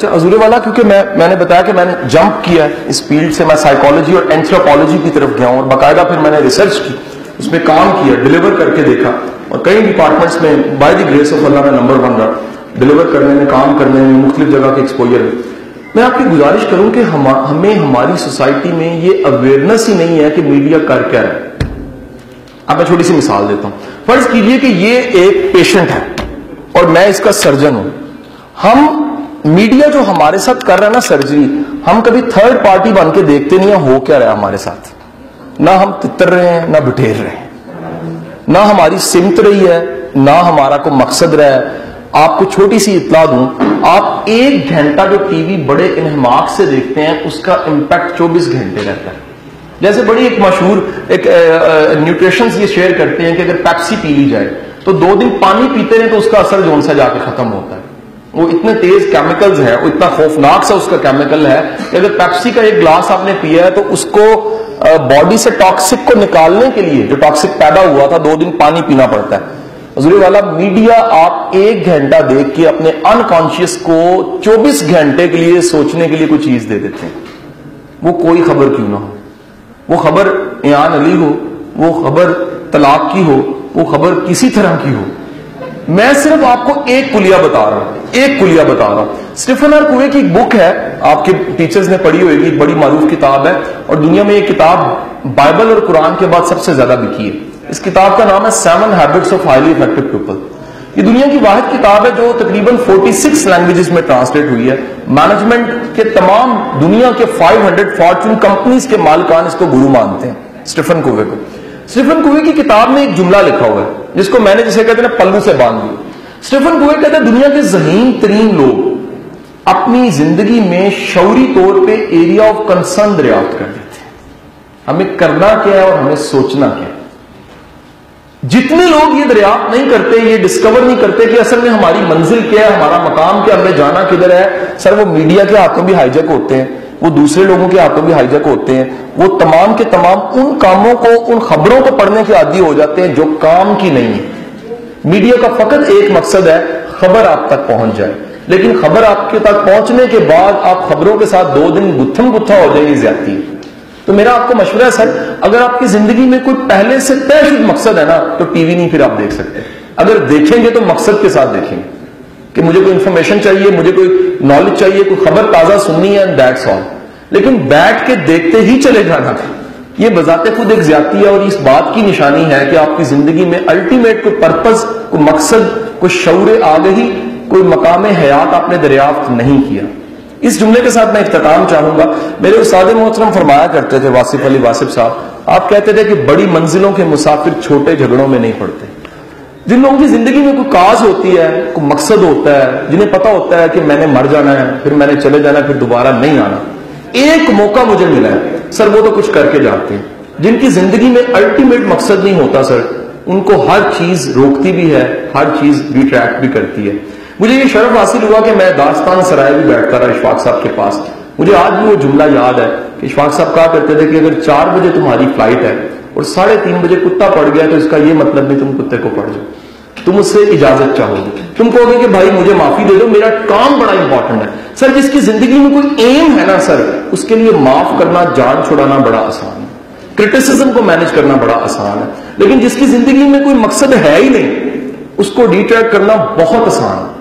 اچھا عذور والا، کیونکہ میں نے بتایا کہ میں نے جمپ کیا ہے اس فیلڈ سے، میں سائیکالوجی اور اینتھروپولوجی کی طرف گیا ہوں اور باقاعدہ پھر میں نے ریسرچ کی، اس میں کام کیا، ڈیلیور کر کے دیکھا، اور کئی ڈپارٹمنٹس میں بائی دی گریس آف اللہ میں نمبر 1 رہا، ڈیلیور کرنے میں، کام کرنے میں، مختلف جگہ کے ایکسپوجر میں. میں آپ کی گزارش کروں کہ ہمیں ہماری سوسائٹی میں یہ اویئرنیس ہی نہیں ہے کہ میڈیا کر کیا رہا ہے. اب میں چھوٹی سی مثال دیتا ہوں. فرض کیجئے کہ یہ ایک پیشنٹ ہے اور میں اس کا سرجن ہوں. ہم میڈیا جو ہمارے ساتھ کر رہا ہے نا سرجری، ہم کبھی تھرڈ پارٹی بن کے دیکھتے نہیں ہیں ہو کیا رہا ہے ہمارے ساتھ. نہ ہم تتر رہے ہیں نہ بٹھیر رہے ہیں، نہ ہماری سمت رہی ہے، نہ ہمارا کوئی مقصد رہا ہے. آپ کو چھوٹی سی اطلاع دوں، آپ 1 گھنٹہ جو ٹی وی بڑے انہماک سے دیکھتے ہیں اس کا امپیکٹ 24 گھنٹے رہتا ہے. جیسے بڑی ایک مشہور ایک نیوٹریشنز یہ شیئر کرتے ہیں کہ اگر پیپسی پی لی جائے تو 2 دن پانی پیتے ہیں تو اس کا اثر جو سا جا کے ختم ہوتا ہے. وہ اتنے تیز کیمیکلز ہے، وہ اتنا خوفناک سا اس کا کیمیکل ہے کہ اگر پیپسی کا 1 گلاس آپ نے پیا ہے تو اس کو باڈی سے ٹاکسک کو نکالنے کے لیے جو ٹاکسک پیدا ہوا تھا 2 دن پانی پینا پڑتا ہے. حضور والا میڈیا آپ 1 گھنٹہ دیکھ کے اپنے انکانشیس کو 24 گھنٹے کے لیے سوچنے کے لیے کوئی چیز دے دیتے ہیں. وہ کوئی خبر کیوں نہ ہو، وہ خبر ایان علی ہو، وہ خبر طلاق کی ہو، وہ خبر کسی طرح کی ہو. میں صرف آپ کو ایک کلیہ بتا رہا ہوں. اسٹیفن آر کوے کی ایک بک ہے، آپ کے ٹیچرز نے پڑھی ہوئے گی، ایک بڑی معروف کتاب ہے اور دنیا میں یہ کتاب بائبل اور قرآن کے بعد سب سے زیادہ بکی ہے. اس کتاب کا نام ہے 7 Habits of Highly Effective People. یہ دنیا کی واحد کتاب ہے جو تقریباً 46 لینگویجز میں ٹرانسلیٹ ہوئی ہے. مینجمنٹ کے تمام دنیا کے 500 فارچون کمپنیز کے مالکان اس کو گرو مانتے ہیں اسٹیفن کوے کو. اسٹیفن کوے کی کتاب میں ایک جملہ لکھا ہوا ہے جس کو میں نے جسے کہتے ہیں نا پلو سے باندھ دیا. اسٹیفن کوے کہتے ہیں دنیا کے ذہین ترین لوگ اپنی زندگی میں شعوری طور پہ ایریا آف کنسرن دریافت کر دیتے ہیں. ہمیں کرنا کیا ہے اور ہمیں سوچنا کیا ہے. جتنے لوگ یہ دریافت نہیں کرتے، یہ ڈسکور نہیں کرتے کہ اصل میں ہماری منزل کیا ہے، ہمارا مقام کیا، ہمیں جانا کدھر ہے، سر وہ میڈیا کے ہاتھوں بھی ہائی جیک ہوتے ہیں، وہ دوسرے لوگوں کے ہاتھوں بھی ہائی جیک ہوتے ہیں. وہ تمام کے تمام ان کاموں کو، ان خبروں کو پڑھنے کے عادی ہو جاتے ہیں جو کام کی نہیں ہے. میڈیا کا فقط ایک مقصد ہے، خبر آپ تک پہنچ جائے. لیکن خبر آپ کے تک پہنچنے کے بعد آپ خبروں کے ساتھ 2 دن گتھم گتھا ہو جائیں، یہ زیادتی ہے. تو میرا آپ کو مشورہ ہے سر، اگر آپ کی زندگی میں کوئی پہلے سے طے شدہ مقصد ہے نا تو ٹی وی نہیں پھر آپ دیکھ سکتے. اگر دیکھیں گے تو مقصد کے ساتھ دیکھیں گے کہ مجھے کوئی انفارمیشن چاہیے، مجھے کوئی نالج چاہیے، کوئی خبر تازہ سننی ہے، دیٹس آل. لیکن بیٹھ کے دیکھتے ہی چلے جانا یہ بذات خود ایک زیادتی ہے، اور اس بات کی نشانی ہے کہ آپ کی زندگی میں الٹیمیٹ کوئی پرپز، کوئی مقصد، کوئی شعور آگہی، کوئی مقام حیات آپ نے دریافت نہیں کیا. اس جملے کے ساتھ میں اختتام چاہوں گا. میرے استاد محترم فرمایا کرتے تھے، واصف علی واصف صاحب، آپ کہتے تھے کہ بڑی منزلوں کے مسافر چھوٹے جھگڑوں میں نہیں پڑتے. جن لوگوں کی زندگی میں کوئی کاز ہوتی ہے، کوئی مقصد ہوتا ہے، جنہیں پتا ہوتا ہے کہ میں نے مر جانا ہے، پھر میں نے چلے جانا ہے، پھر دوبارہ نہیں آنا، ایک موقع مجھے ملا ہے سر، وہ تو کچھ کر کے جاتے ہیں. جن کی زندگی میں الٹیمیٹ مقصد نہیں ہوتا سر، ان کو ہر چیز روکتی بھی ہے، ہر چیز ریٹریکٹ بھی کرتی ہے. مجھے یہ شرف حاصل ہوا کہ میں داستان سرائے بھی بیٹھتا رہا اشفاق صاحب کے پاس. مجھے آج بھی وہ جملہ یاد ہے کہ اشفاق صاحب کہا کرتے تھے کہ اگر 4 بجے تمہاری فلائٹ ہے اور 3:30 بجے کتا پڑ گیا تو اس کا یہ مطلب نہیں تم کتے کو پڑ جاؤ، تم اس سے اجازت چاہو گے، تم کہو گے کہ بھائی مجھے معافی دے دو، میرا کام بڑا امپورٹنٹ ہے. سر جس کی زندگی میں کوئی ایم ہے نا سر، اس کے لیے معاف کرنا، جان چھڑانا بڑا آسان ہے، کرٹیسزم کو مینج کرنا بڑا آسان ہے. لیکن جس کی زندگی میں کوئی مقصد ہے ہی نہیں، اس کو ڈیٹریکٹ کرنا بہت آسان ہے.